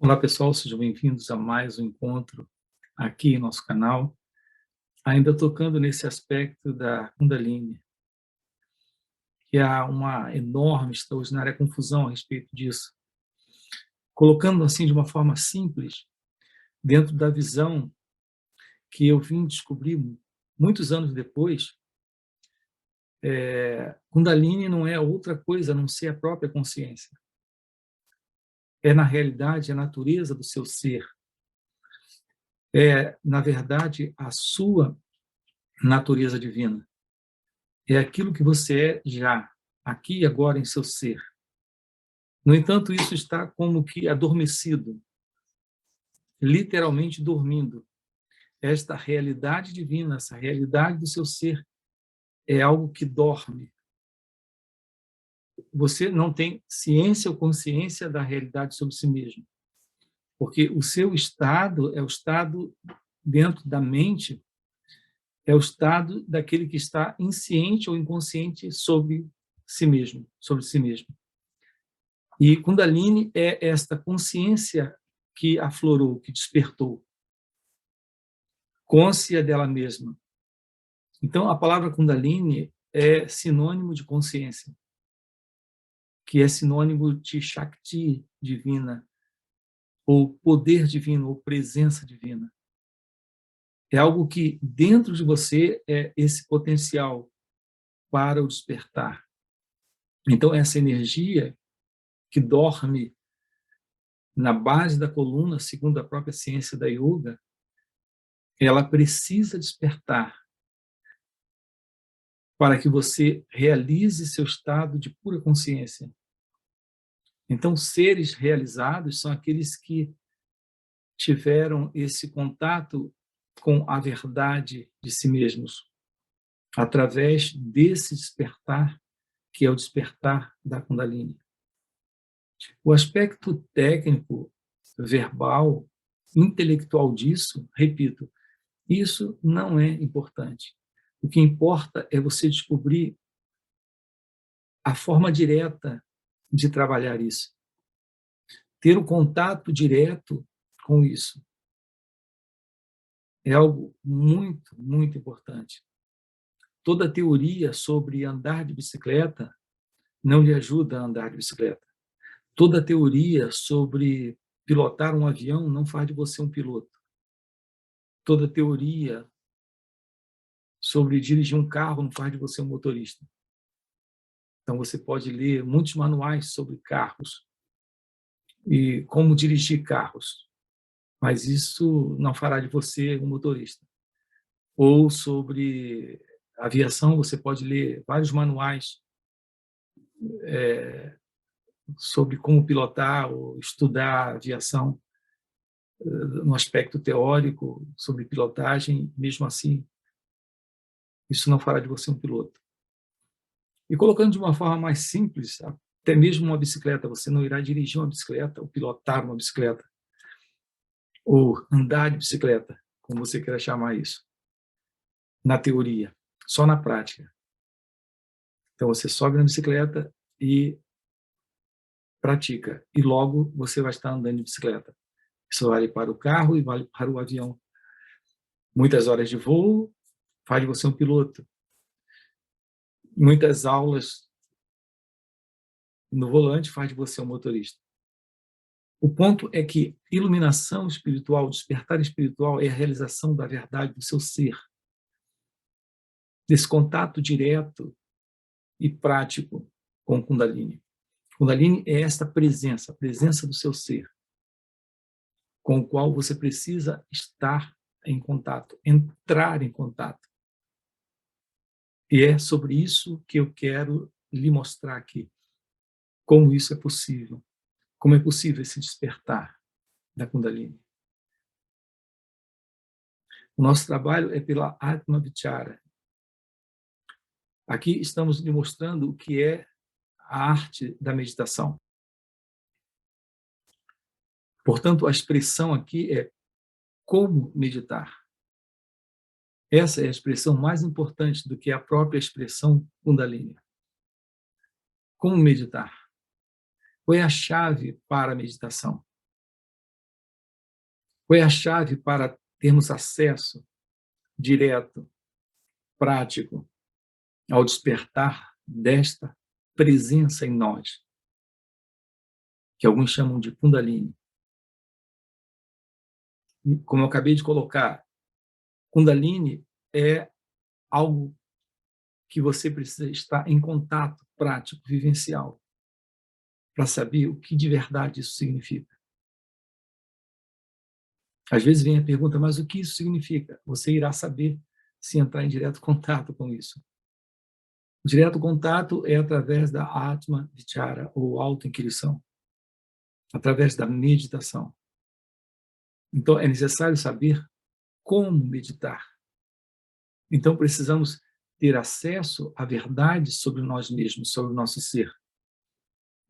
Olá pessoal, sejam bem-vindos a mais um encontro aqui em nosso canal, ainda tocando nesse aspecto da Kundalini, que há uma enorme, extraordinária confusão a respeito disso. Colocando assim de uma forma simples, dentro da visão que eu vim descobrir muitos anos depois, Kundalini não é outra coisa a não ser a própria consciência. É, na realidade, a natureza do seu ser. É, na verdade, a sua natureza divina. É aquilo que você é já, aqui e agora em seu ser. No entanto, isso está como que adormecido, literalmente dormindo. Esta realidade divina, essa realidade do seu ser, é algo que dorme. Você não tem ciência ou consciência da realidade sobre si mesmo, porque o seu estado é o estado dentro da mente, é o estado daquele que está insciente ou inconsciente sobre si mesmo, sobre si mesmo. E Kundalini é esta consciência que aflorou, que despertou, côncia dela mesma. Então, a palavra Kundalini é sinônimo de consciência, que é sinônimo de Shakti divina, ou poder divino, ou presença divina. É algo que dentro de você é esse potencial para o despertar. Então, essa energia que dorme na base da coluna, segundo a própria ciência da yoga, ela precisa despertar para que você realize seu estado de pura consciência. Então, seres realizados são aqueles que tiveram esse contato com a verdade de si mesmos, através desse despertar, que é o despertar da Kundalini. O aspecto técnico, verbal, intelectual disso, repito, isso não é importante. O que importa é você descobrir a forma direta de trabalhar isso. Ter o contato direto com isso é algo muito, muito importante. Toda teoria sobre andar de bicicleta não lhe ajuda a andar de bicicleta. Toda teoria sobre pilotar um avião não faz de você um piloto. Toda teoria sobre dirigir um carro não faz de você um motorista. Então, você pode ler muitos manuais sobre carros e como dirigir carros, mas isso não fará de você um motorista. Ou sobre aviação, você pode ler vários manuais sobre como pilotar ou estudar aviação no aspecto teórico, sobre pilotagem, mesmo assim, isso não fará de você um piloto. E colocando de uma forma mais simples, até mesmo uma bicicleta, você não irá dirigir uma bicicleta ou pilotar uma bicicleta, ou andar de bicicleta, como você queira chamar isso, na teoria, só na prática. Então, você sobe na bicicleta e pratica, e logo você vai estar andando de bicicleta. Isso vale para o carro e vale para o avião. Muitas horas de voo faz de você um piloto. Muitas aulas no volante faz de você um motorista. O ponto é que iluminação espiritual, despertar espiritual é a realização da verdade do seu ser, desse contato direto e prático com o Kundalini. Kundalini é esta presença, a presença do seu ser, com o qual você precisa estar em contato, entrar em contato. E é sobre isso que eu quero lhe mostrar aqui, como isso é possível, como é possível esse despertar da Kundalini. O nosso trabalho é pela Atma Vichara. Aqui estamos lhe mostrando o que é a arte da meditação. Portanto, a expressão aqui é como meditar. Essa é a expressão mais importante do que a própria expressão Kundalini. Como meditar? Qual é a chave para a meditação? Qual é a chave para termos acesso direto, prático, ao despertar desta presença em nós, que alguns chamam de Kundalini? E, como eu acabei de colocar, Kundalini é algo que você precisa estar em contato prático, vivencial, para saber o que de verdade isso significa. Às vezes vem a pergunta, mas o que isso significa? Você irá saber se entrar em direto contato com isso. O direto contato é através da Atma Vichara, ou autoinquirição, através da meditação. Então, é necessário saber como meditar. Então, precisamos ter acesso à verdade sobre nós mesmos, sobre o nosso ser,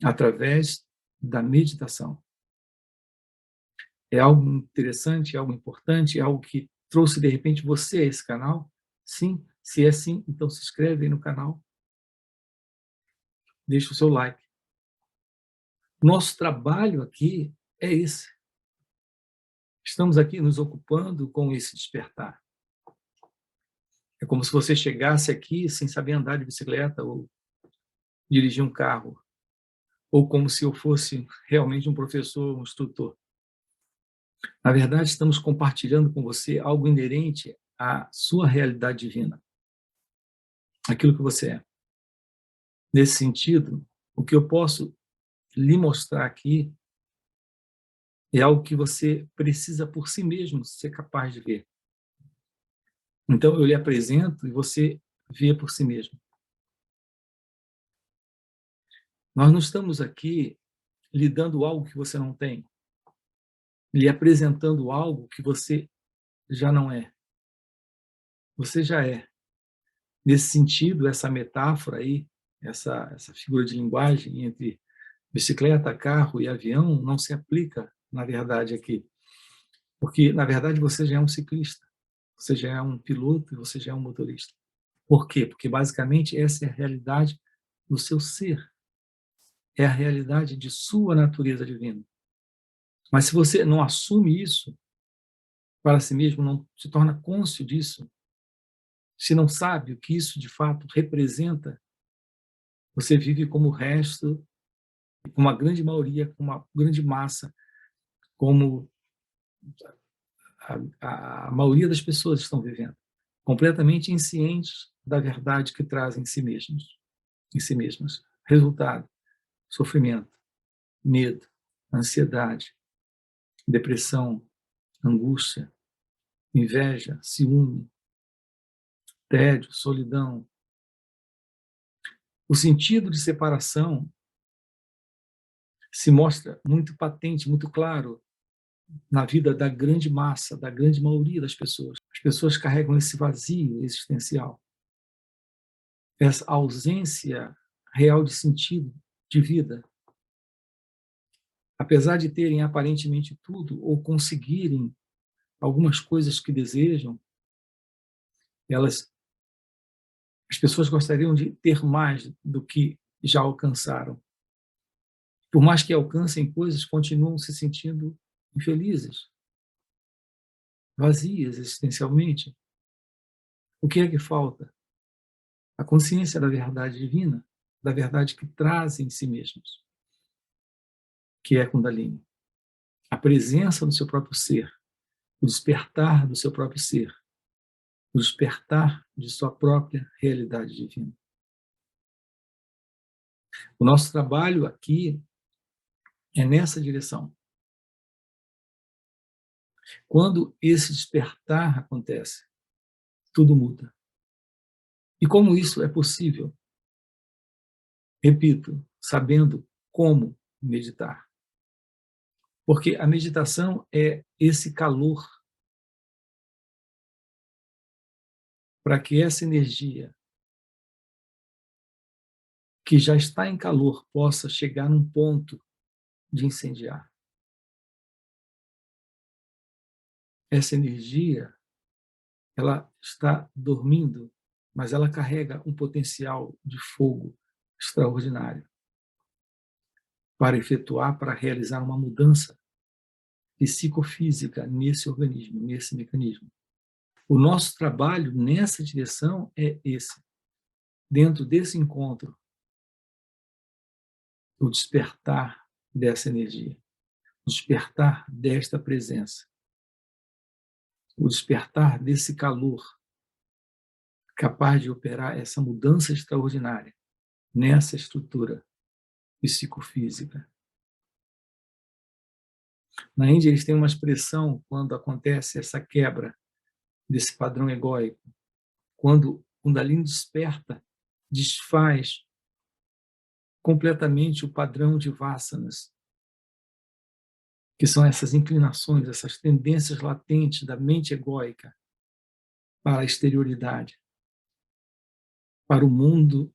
através da meditação. É algo interessante, é algo importante, é algo que trouxe, de repente, você a esse canal? Sim? Se é sim, então se inscreve aí no canal, deixa o seu like. Nosso trabalho aqui é esse. Estamos aqui nos ocupando com esse despertar. É como se você chegasse aqui sem saber andar de bicicleta ou dirigir um carro, ou como se eu fosse realmente um professor, um instrutor. Na verdade, estamos compartilhando com você algo inerente à sua realidade divina, aquilo que você é. Nesse sentido, o que eu posso lhe mostrar aqui é algo que você precisa por si mesmo ser capaz de ver. Então, eu lhe apresento e você vê por si mesmo. Nós não estamos aqui lhe dando algo que você não tem, lhe apresentando algo que você já não é. Você já é. Nesse sentido, essa metáfora aí, essa figura de linguagem entre bicicleta, carro e avião não se aplica, na verdade, aqui. Porque, na verdade, você já é um ciclista, você já é um piloto e você já é um motorista. Por quê? Porque, basicamente, essa é a realidade do seu ser. É a realidade de sua natureza divina. Mas se você não assume isso para si mesmo, não se torna cônscio disso, se não sabe o que isso de fato representa, você vive como o resto, com uma grande maioria, com uma grande massa, como a maioria das pessoas estão vivendo, completamente inconscientes da verdade que trazem em si mesmos, em si mesmas. Resultado: sofrimento, medo, ansiedade, depressão, angústia, inveja, ciúme, tédio, solidão. O sentido de separação se mostra muito patente, muito claro na vida da grande massa, da grande maioria das pessoas. As pessoas carregam esse vazio existencial, essa ausência real de sentido de vida. Apesar de terem aparentemente tudo ou conseguirem algumas coisas que desejam, as pessoas gostariam de ter mais do que já alcançaram. Por mais que alcancem coisas, continuam se sentindo infelizes, vazias existencialmente. O que é que falta? A consciência da verdade divina, da verdade que traz em si mesmos, que é Kundalini. A presença do seu próprio ser, o despertar do seu próprio ser, o despertar de sua própria realidade divina. O nosso trabalho aqui é nessa direção. Quando esse despertar acontece, tudo muda. E como isso é possível? Repito, sabendo como meditar. Porque a meditação é esse calor para que essa energia que já está em calor possa chegar num ponto de incendiar. Essa energia, ela está dormindo, mas ela carrega um potencial de fogo extraordinário para efetuar, para realizar uma mudança psicofísica nesse organismo, nesse mecanismo. O nosso trabalho nessa direção é esse. Dentro desse encontro, o despertar dessa energia, o despertar desta presença, o despertar desse calor capaz de operar essa mudança extraordinária nessa estrutura psicofísica. Na Índia, eles têm uma expressão quando acontece essa quebra desse padrão egóico, quando o Kundalini desperta, desfaz completamente o padrão de vasanas, que são essas inclinações, essas tendências latentes da mente egóica para a exterioridade, para o mundo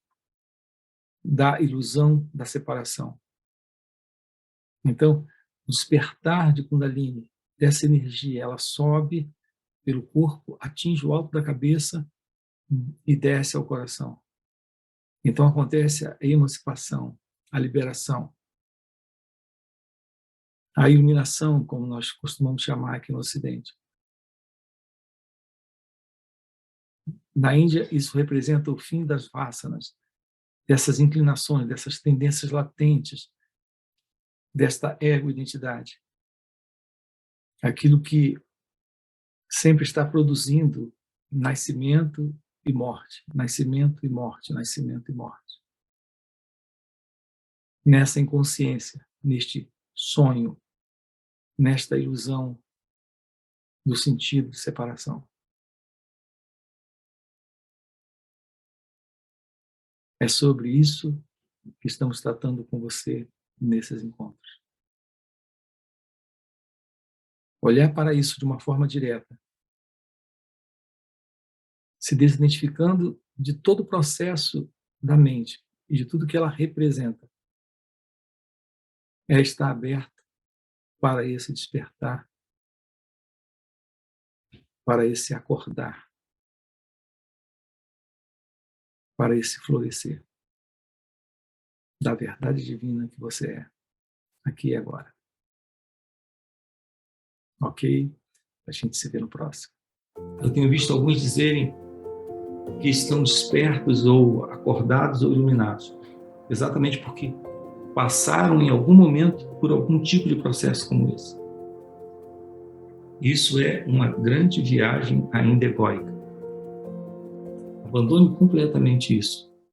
da ilusão da separação. Então, o despertar de Kundalini, dessa energia, ela sobe pelo corpo, atinge o alto da cabeça e desce ao coração. Então acontece a emancipação, a liberação, a iluminação, como nós costumamos chamar aqui no Ocidente. Na Índia, isso representa o fim das vasanas, dessas inclinações, dessas tendências latentes, desta ego-identidade. Aquilo que sempre está produzindo nascimento e morte, nascimento e morte, nascimento e morte. Nessa inconsciência, neste sonho, nesta ilusão do sentido de separação. É sobre isso que estamos tratando com você nesses encontros. Olhar para isso de uma forma direta, se desidentificando de todo o processo da mente e de tudo que ela representa, é estar aberto para esse despertar, para esse acordar, para esse florescer da verdade divina que você é, aqui e agora. Ok? A gente se vê no próximo. Eu tenho visto alguns dizerem que estão despertos ou acordados ou iluminados, exatamente porque passaram em algum momento por algum tipo de processo como esse. Isso é uma grande viagem ainda egóica. Abandone completamente isso.